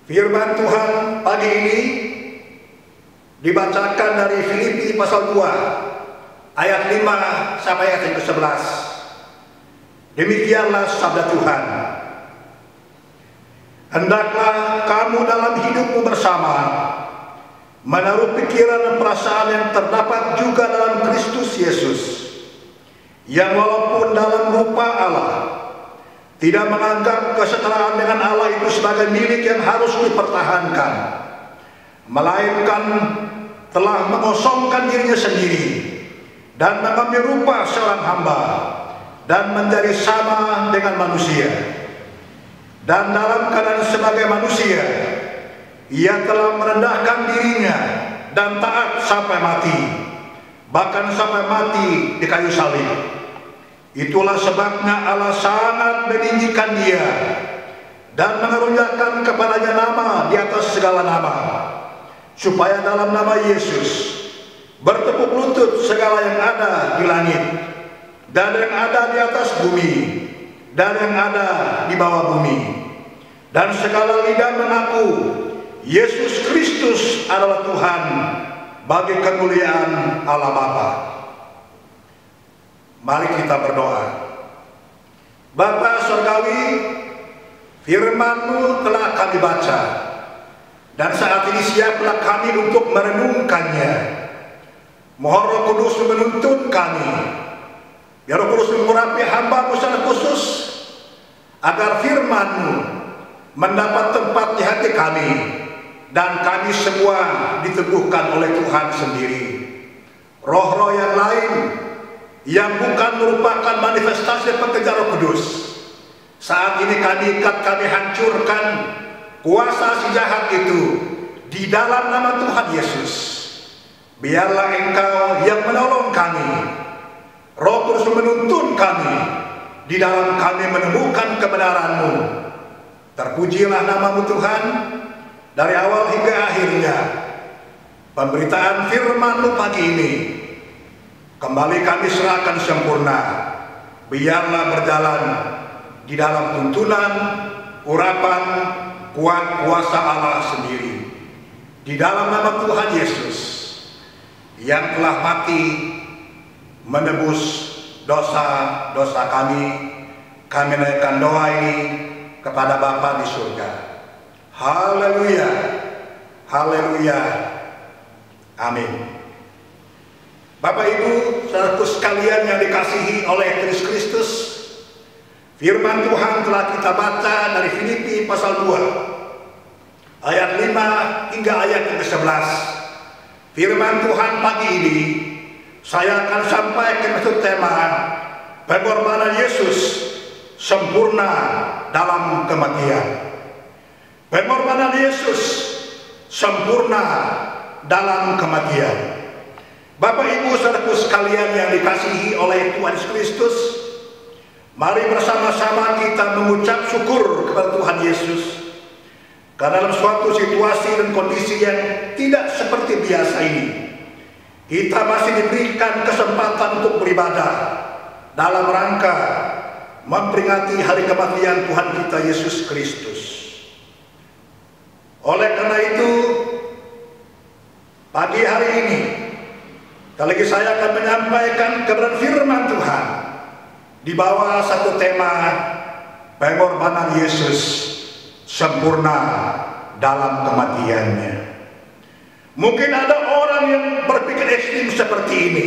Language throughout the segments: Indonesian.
Firman Tuhan pagi ini dibacakan dari Filipi pasal 2 ayat 5 sampai ayat yang ke-11. Demikianlah sabda Tuhan. Hendaklah kamu dalam hidupmu bersama menaruh pikiran dan perasaan yang terdapat juga dalam Kristus Yesus, yang walaupun dalam rupa Allah tidak menganggap kesetaraan dengan Allah itu sebagai milik yang harus dipertahankan, melainkan telah mengosongkan dirinya sendiri dan mengambil rupa seorang hamba dan menjadi sama dengan manusia. Dan dalam keadaan sebagai manusia, ia telah merendahkan dirinya dan taat sampai mati, bahkan sampai mati di kayu salib. Itulah sebabnya Allah sangat meninggikan dia dan mengaruniakan kepadanya nama di atas segala nama, supaya dalam nama Yesus bertepuk lutut segala yang ada di langit dan yang ada di atas bumi dan yang ada di bawah bumi, dan segala lidah mengaku Yesus Kristus adalah Tuhan, bagi kemuliaan Allah Bapa. Mari kita berdoa. Bapa Surgawi, firman-Mu telah kami baca, dan saat ini siaplah kami untuk merenungkannya. Mohon Roh Kudus menuntun kami, biar Roh Kudus mengurapi hamba-Mu secara khusus, agar firman-Mu mendapat tempat di hati kami, dan kami semua diteguhkan oleh Tuhan sendiri. Roh-roh yang lain yang bukan merupakan manifestasi pekerjaan Roh Kudus, saat ini kami ikat, kami hancurkan kuasa si jahat itu di dalam nama Tuhan Yesus. Biarlah Engkau yang menolong kami, Roh Kudus menuntun kami di dalam kami menemukan kebenaran-Mu. Terpujilah nama-Mu Tuhan, dari awal hingga akhirnya. Pemberitaan firman-Mu pagi ini kembali kami serahkan sempurna. Biarlah berjalan di dalam tuntunan, urapan, kuat kuasa Allah sendiri. Di dalam nama Tuhan Yesus yang telah mati menebus dosa-dosa kami naikkan doa ini kepada Bapa di surga. Haleluya, haleluya, amin. Bapak Ibu, saudaraku sekalian yang dikasihi oleh Kristus, firman Tuhan telah kita baca dari Filipi pasal 2 ayat 5 hingga ayat ke-11. Firman Tuhan pagi ini saya akan sampaikan satu tema, pengorbanan Yesus sempurna dalam kematian. Pengorbanan Yesus sempurna dalam kematian. Bapak Ibu saudaraku sekalian yang dikasihi oleh Tuhan Kristus, mari bersama-sama kita mengucap syukur kepada Tuhan Yesus, karena dalam suatu situasi dan kondisi yang tidak seperti biasa ini, kita masih diberikan kesempatan untuk beribadah dalam rangka memperingati hari kematian Tuhan kita Yesus Kristus. Oleh karena itu, pagi hari ini kali lagi saya akan menyampaikan kebenaran firman Tuhan di bawah satu tema, pengorbanan Yesus sempurna dalam kematiannya. Mungkin ada orang yang berpikir ekstrim seperti ini.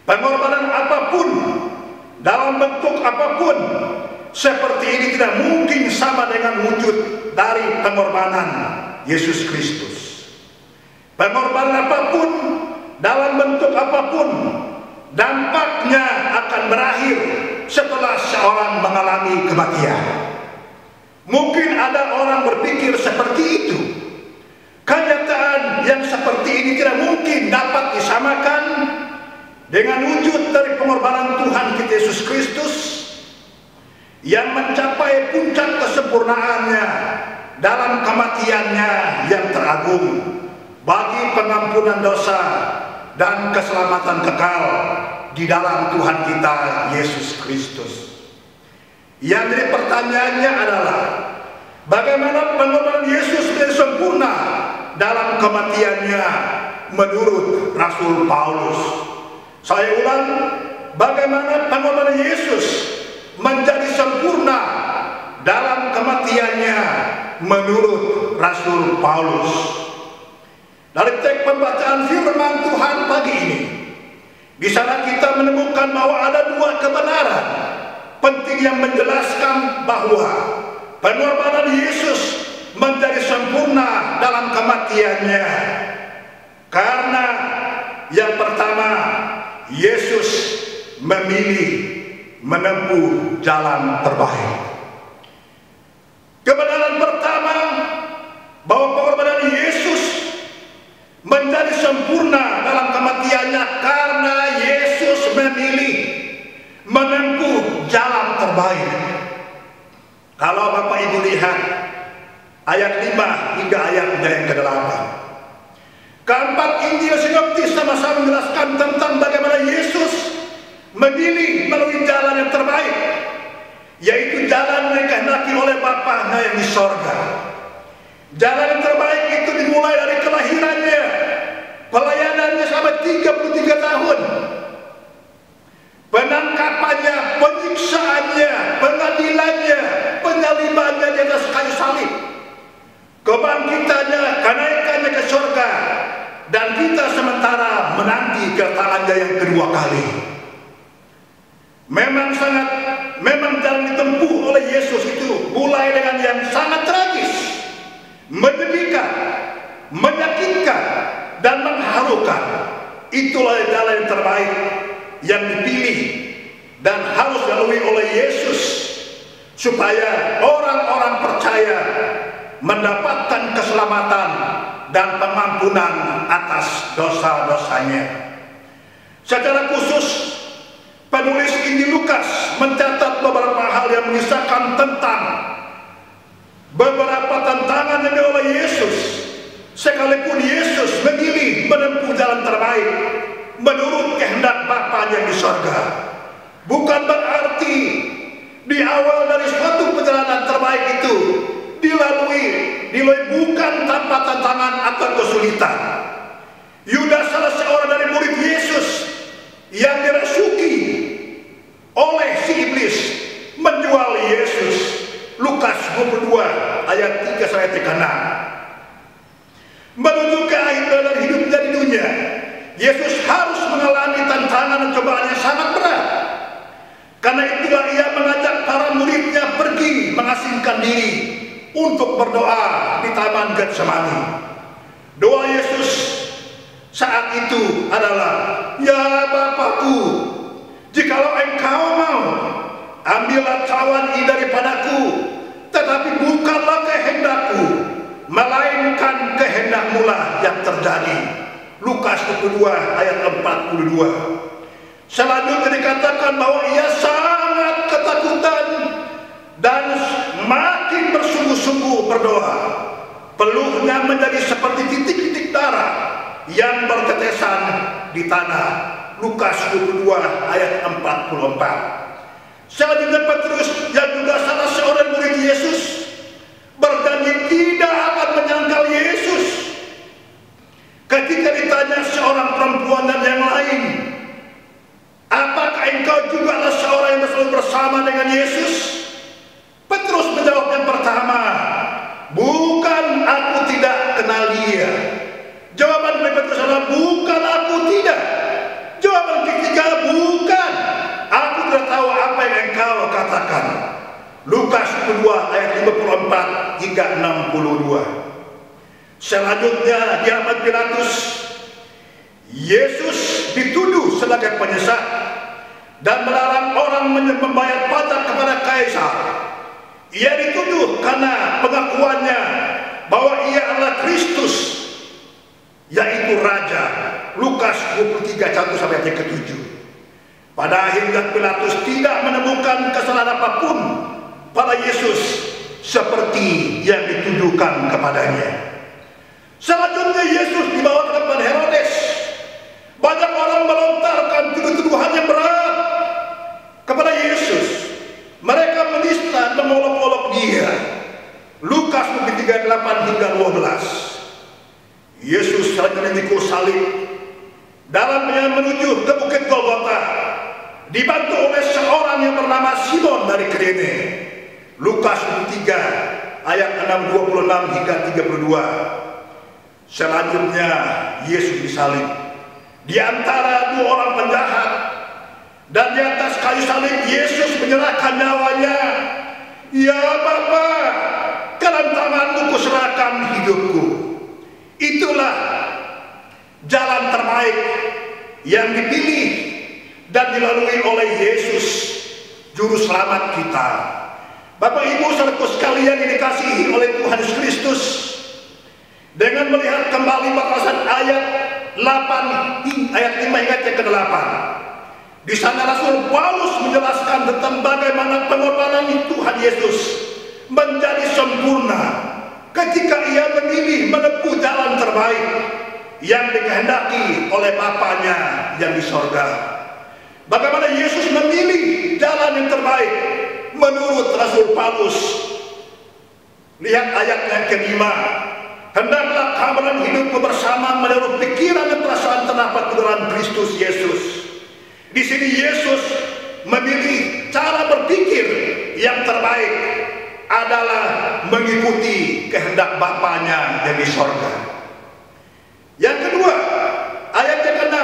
Pengorbanan apapun, dalam bentuk apapun, seperti ini tidak mungkin sama dengan wujud dari pengorbanan Yesus Kristus. Pengorbanan apapun, dalam bentuk apapun, dampaknya akan berakhir setelah seorang mengalami kematian. Mungkin ada orang berpikir seperti itu. Kenyataan yang seperti ini tidak mungkin dapat disamakan dengan wujud dari pengorbanan Tuhan kita Yesus Kristus yang mencapai puncak kesempurnaannya dalam kematiannya yang teragung bagi pengampunan dosa dan keselamatan kekal di dalam Tuhan kita Yesus Kristus. Yang jadi pertanyaannya adalah, bagaimana pengorbanan Yesus kematiannya menurut Rasul Paulus. Saya ulang, bagaimana pengorbanan Yesus menjadi sempurna dalam kematiannya menurut Rasul Paulus. Dari teks pembacaan firman Tuhan pagi ini, di sana kita menemukan bahwa ada dua kebenaran penting yang menjelaskan bahwa pengorbanan Yesus menjadi sempurna dalam kematiannya. Karena yang pertama, Yesus memilih menempuh jalan terbaik. Kebenaran pertama, bahwa pengorbanan Yesus menjadi sempurna dalam kematiannya karena Yesus memilih menempuh jalan terbaik. Kalau Bapak Ibu lihat ayat 5 hingga ayat yang ke-8, keempat Injil sinoptis sama-sama menjelaskan tentang bagaimana Yesus memilih melalui jalan yang terbaik, yaitu jalan yang dikehendaki oleh Bapa-Nya yang di sorga. Jalan yang terbaik itu dimulai dari kelahirannya, pelayanannya sampai 33 tahun, penangkapannya, penyiksaannya, pengadilannya, penyalibannya di atas kayu salib, kebangkitannya, kenaikannya ke surga, dan kita sementara menanti kedatangannya yang kedua kali. Memang jalan ditempuh oleh Yesus itu mulai dengan yang sangat tragis, menyedihkan, menyakitkan, dan mengharukan. Itulah jalan yang terbaik yang dipilih dan harus dilalui oleh Yesus supaya orang-orang percaya mendapatkan keselamatan dan pengampunan atas dosa-dosanya. Secara khusus, penulis Injil Lukas mencatat beberapa hal yang mengisahkan tentang beberapa tantangan yang dialami oleh Yesus. Sekalipun Yesus memilih menempuh jalan terbaik menurut kehendak Bapa yang di sorga, bukan berarti di awal dari suatu perjalanan terbaik itu dilalui bukan tanpa tantangan atau kesulitan. Yudas, salah seorang dari murid Yesus yang dirasuki oleh si iblis, menjual Yesus. Lukas 22 ayat 3 sampai 6. Menuju ke akhir dalam hidupnya di dunia, Yesus harus mengalami tantangan dan cobaan yang sangat berat. Karena itulah ia mengajak para muridnya pergi mengasingkan diri untuk berdoa di Taman Getsemani. Doa Yesus saat itu adalah, "Ya Bapakku, jikalau Engkau mau, ambillah cawan ini daripadaku, tetapi bukanlah kehendakku, melainkan kehendak-Mu lah yang terjadi." Lukas 22 ayat 42. Selanjutnya dikatakan bahwa ia sangat ketakutan dan makin bersungguh-sungguh berdoa. Peluhnya menjadi seperti titik-titik darah yang bertetesan di tanah. Lukas 22 ayat 44. Selanjutnya Petrus yang juga salah seorang murid Yesus berjanji tidak akan menyangkal Yesus. Ketika ditanya seorang perempuan dan yang lain, "Apakah engkau juga adalah seorang yang selalu bersama dengan Yesus?" Petrus menjawab yang pertama, "Bukan, aku tidak kenal dia." Jawaban dari Petrus adalah, "Bukan, aku tidak." Jawaban ketiga, "Bukan, aku tidak tahu apa yang engkau katakan." Lukas 2 ayat 54 hingga 62. Selanjutnya di hadapan Pilatus, Yesus dituduh sebagai penyesat dan melarang orang membayar pajak kepada Kaisar. Ia dituduh karena pengakuannya bahwa ia adalah Kristus, yaitu Raja. Lukas 23 1 sampai 7. Pada akhirnya Pilatus tidak menemukan kesalahan apapun pada Yesus seperti yang dituduhkan kepadanya. Selanjutnya Yesus dibawa ke depan Herodes. Banyak orang melontarkan tuduhan yang berat kepada Yesus. Mereka menista dan mengolok-olok dia. Lukas 38 hingga 12. Yesus selanjutnya memikul salib. Dalam perjalanan menuju ke Bukit Golgota, dibantu oleh seorang yang bernama Simon dari Kirene. Lukas 3 ayat 26 hingga 32. Selanjutnya Yesus disalib di antara dua orang penjahat, dan di atas kayu salib Yesus menyerahkan nyawanya. Ya Bapa, ke dalam tanganmu kuserahkan hidupku. Itulah jalan terbaik yang dipilih dan dilalui oleh Yesus, Juru Selamat kita. Bapak Ibu saudaraku sekalian yang dikasihi oleh Tuhan Yesus Kristus, dengan melihat kembali batasan ayat 8 ayat 5 hingga ke-8, di sana Rasul Paulus menjelaskan tentang bagaimana pengorbanan Tuhan Yesus menjadi sempurna ketika ia memilih menempuh jalan terbaik yang dikehendaki oleh Bapanya yang di sorga. Bagaimana Yesus memilih jalan yang terbaik menurut Rasul Paulus. Lihat ayat yang kelima. Hendaklah kamu dan hidupmu bersama menurut pikiran dan perasaan terdapat di dalam Kristus Yesus. Di sini Yesus memilih cara berpikir yang terbaik adalah mengikuti kehendak Bapanya yang di sorga. Yang kedua, ayat yang ke-6,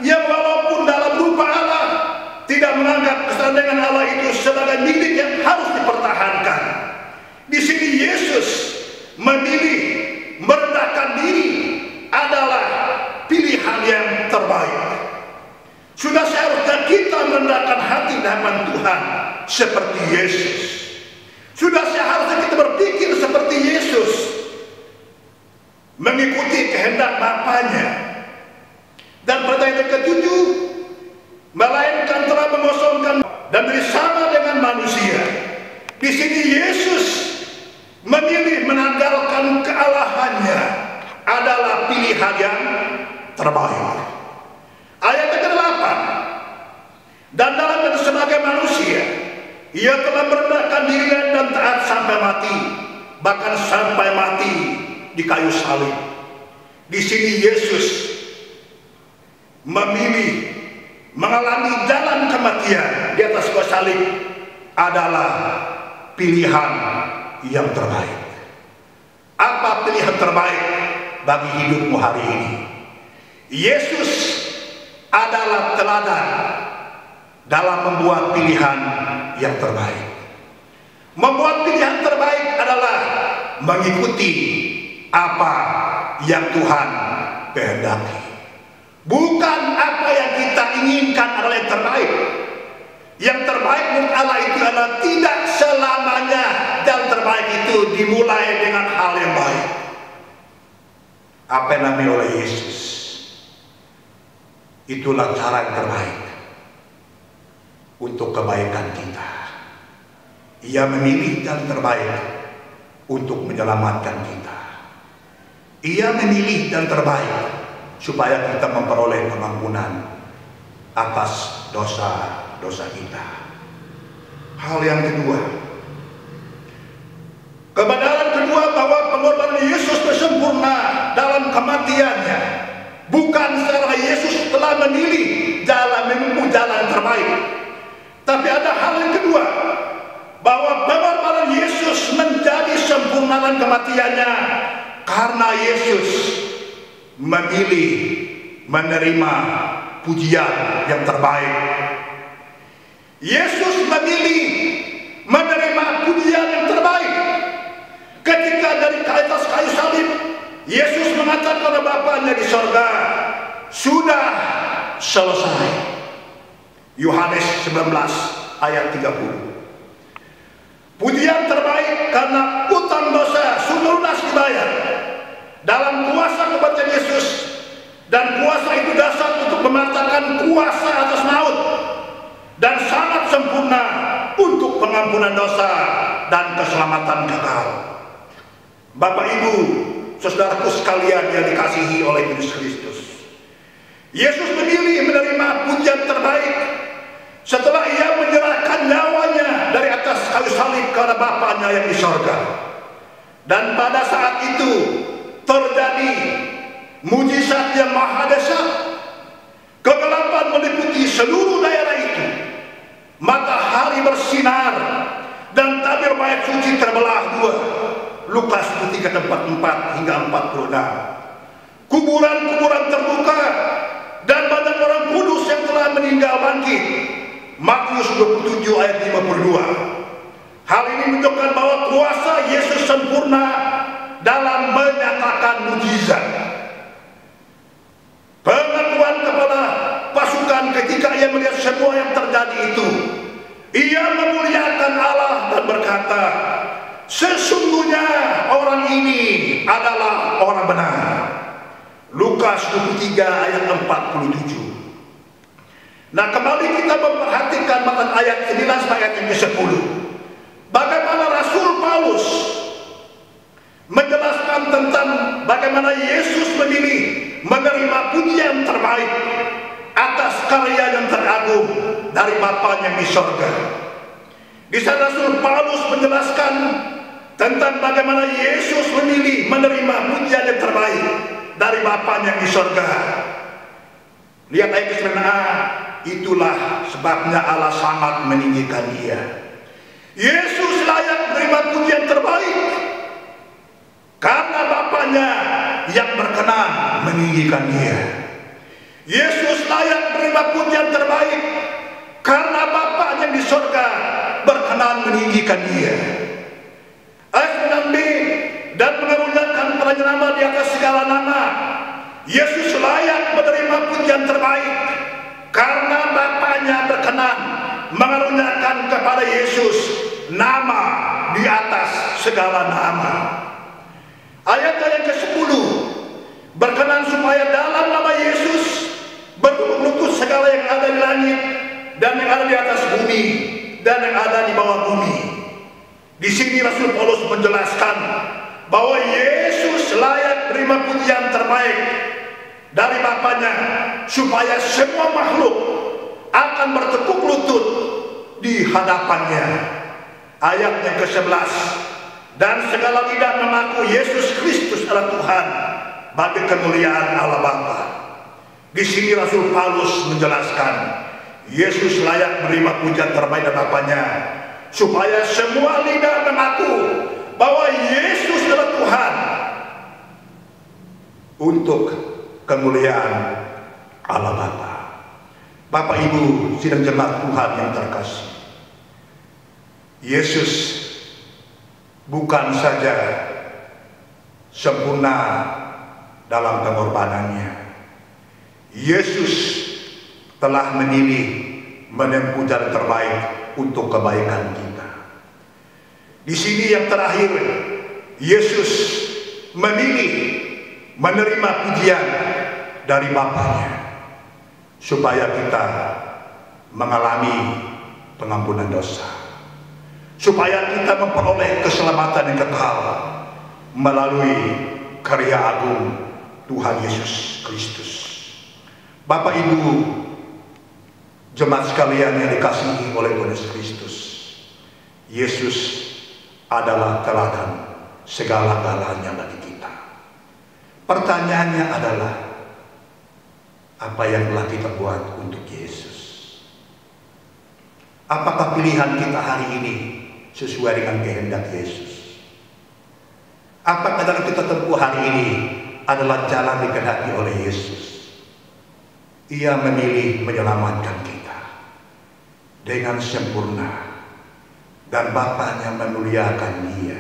yang walaupun dalam rupa Allah tidak menganggap kesetaraan Allah itu sebagai milik yang harus dipertahankan. Di sini Yesus memilih merendahkan diri adalah pilihan yang terbaik. Sudah seharusnya kita merendahkan hati di hadapan Tuhan seperti Yesus. Sudah seharusnya kita berpikir seperti Yesus, mengikuti kehendak Bapanya. Dan pertanyaan ketujuh, melainkan telah mengosongkan dan bersama dengan manusia. Di sini Yesus memilih menanggalkan kealahannya adalah pilihan yang terbaik. Ayat ke-8, dan dalam dan sebagai manusia ia telah merendahkan diri dan taat sampai mati, bahkan sampai mati di kayu salib. Di sini Yesus memilih mengalami jalan kematian di atas kayu salib adalah pilihan yang terbaik. Apa pilihan terbaik bagi hidupmu hari ini? Yesus adalah teladan dalam membuat pilihan yang terbaik. Membuat pilihan terbaik adalah mengikuti apa yang Tuhan kehendaki. Bukan apa yang kita inginkan adalah yang terbaik. Yang terbaik menurut Allah itu adalah tidak selamanya yang terbaik itu dimulai dengan hal yang baik. Apa yang namanya oleh Yesus, itulah cara yang terbaik untuk kebaikan kita. Ia memilih jalan terbaik untuk menyelamatkan kita. Ia memilih jalan terbaik supaya kita memperoleh pengampunan atas dosa-dosa kita. Hal yang kedua, kebenaran kedua bahwa pengorbanan Yesus sempurna dalam kematiannya bukan secara Yesus telah memilih menempuh jalan terbaik, tapi ada hal yang kedua, bahwa pengorbanan Yesus menjadi sempurna dalam kematiannya karena Yesus memilih menerima pujian yang terbaik. Yesus memilih menerima pujian yang terbaik ketika dari atas kayu salib Yesus mengatakan kepada Bapanya di sorga, sudah selesai. Yohanes 19 ayat 30. Pujian terbaik karena utang dosa sudah lunas dibayar dalam kuasa kebangkitan Yesus, dan kuasa itu dasar untuk mematahkan kuasa atas maut dan sangat sempurna untuk pengampunan dosa dan keselamatan kekal. Bapak Ibu, saudaraku sekalian yang dikasihi oleh Yesus Kristus, Yesus memilih menerima pujian terbaik setelah ia menyerahkan nyawanya dari atas kayu salib kepada Bapanya yang di sorga. Dan pada saat itu terjadi mujizat yang maha dahsyat. Kegelapan meliputi seluruh daerah itu. Matahari bersinar dan tabir bait suci terbelah dua. Lukas 3:44 hingga 46. Kuburan-kuburan terbuka dan banyak orang kudus yang telah meninggal bangkit. Matius 27 ayat 52. Hal ini menunjukkan bahwa kuasa Yesus sempurna dalam menyatakan mujizat. Pengakuan kepada pasukan ketika ia melihat semua yang terjadi itu, ia memuliakan Allah dan berkata, sesungguhnya orang ini adalah orang benar. Lukas 23 ayat 47. Nah, kembali kita memperhatikan matan ayat 9 ayat yang ke-10. Bagaimana Rasul Paulus menjelaskan tentang bagaimana Yesus memilih menerima pujian terbaik atas karya yang teragung dari Bapa yang di sorga. Di sana Rasul Paulus menjelaskan tentang bagaimana Yesus memilih menerima pujian yang terbaik dari Bapa yang di sorga. Lihat ayat ke-9a. Itulah sebabnya Allah sangat meninggikan dia. Yesus layak menerima pujian terbaik karena Bapanya yang berkenan meninggikan dia. Yesus layak menerima pujian terbaik karena Bapa yang di surga berkenan meninggikan dia. Ayat 9b, dan mengaruniakan Raja nama di atas segala nama. Yesus layak menerima pujian terbaik karena Bapanya berkenan mengaruniakan kepada Yesus nama di atas segala nama. Ayat yang ke-10, berkenan supaya dalam nama Yesus berlutut segala yang ada di langit dan yang ada di atas bumi dan yang ada di bawah bumi. Di sini Rasul Paulus menjelaskan bahwa Yesus layak menerima pujian terbaik dari Bapanya, supaya semua makhluk akan bertekuk lutut di hadapannya. Ayat yang ke-11, dan segala lidah mengaku Yesus Kristus adalah Tuhan bagi kemuliaan Allah Bapa. Di sini Rasul Paulus menjelaskan Yesus layak menerima pujian terbaik dari Bapanya, supaya semua lidah mengaku bahwa Yesus adalah Tuhan untuk kemuliaan Allah Bapa. Bapak Ibu sidang jemaat Tuhan yang terkasih, Yesus bukan saja sempurna dalam pengorbanannya. Yesus telah memilih menempuh jalan terbaik untuk kebaikan kita. Di sini yang terakhir, Yesus memilih menerima pujian dari Bapanya supaya kita mengalami pengampunan dosa, supaya kita memperoleh keselamatan yang kekal melalui karya agung Tuhan Yesus Kristus. Bapak Ibu jemaat sekalian yang dikasihi oleh Tuhan Yesus Kristus, Yesus adalah teladan segala-galanya bagi kita. Pertanyaannya adalah, apa yang telah kita buat untuk Yesus? Apakah pilihan kita hari ini sesuai dengan kehendak Yesus? Apakah jalan kita tempuh hari ini adalah jalan dikehendaki oleh Yesus? Ia memilih menyelamatkan kita dengan sempurna, dan Bapanya memuliakan dia.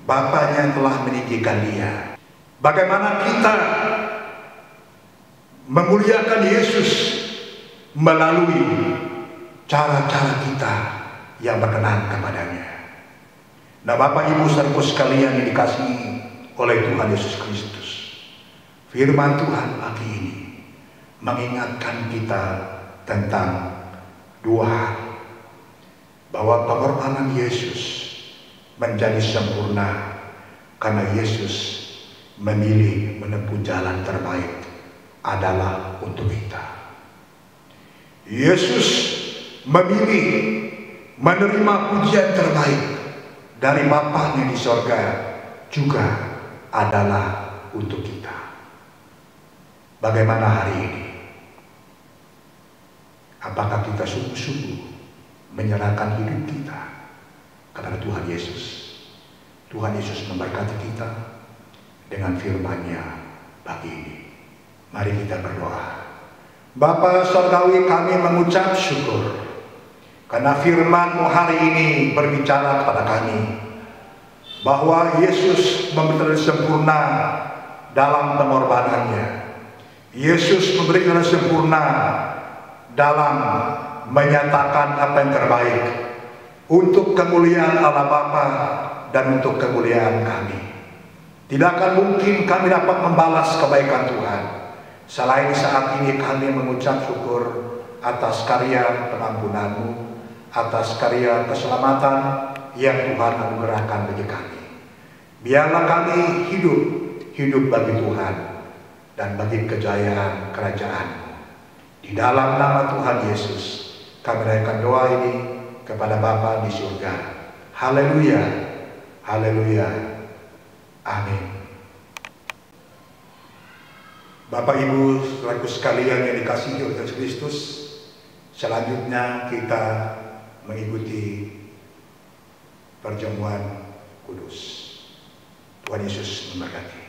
Bapanya telah meninggikan dia. Bagaimana kita memuliakan Yesus? Melalui cara-cara kita yang berkenan kepadanya. Nah, Bapak Ibu saudaraku sekalian yang dikasihi oleh Tuhan Yesus Kristus, firman Tuhan pagi ini mengingatkan kita tentang dua hal, bahwa pengorbanan Yesus menjadi sempurna karena Yesus memilih menempuh jalan terbaik adalah untuk kita. Yesus memilih menerima pujian terbaik dari Bapanya di sorga juga adalah untuk kita. Bagaimana hari ini? Apakah kita sungguh-sungguh menyerahkan hidup kita kepada Tuhan Yesus? Tuhan Yesus memberkati kita dengan firman-Nya pagi ini. Mari kita berdoa. Bapa Surgawi, kami mengucap syukur karena firman-Mu hari ini berbicara kepada kami bahwa Yesus memberikan sempurna dalam pengorbanannya. Yesus memberikan sempurna dalam menyatakan apa yang terbaik untuk kemuliaan Allah Bapa dan untuk kemuliaan kami. Tidak akan mungkin kami dapat membalas kebaikan Tuhan selain saat ini kami mengucap syukur atas karya pengampunan-Mu, atas karya keselamatan yang Tuhan anugerahkan bagi kami. Biarlah kami hidup bagi Tuhan dan bagi kejayaan kerajaan-Mu. Di dalam nama Tuhan Yesus kami naikkan doa ini kepada Bapa di surga. Haleluya, haleluya, amin. Bapak Ibu saudaraku sekalian yang dikasihi oleh Yesus Kristus, selanjutnya kita mengikuti perjamuan kudus. Tuhan Yesus memberkati.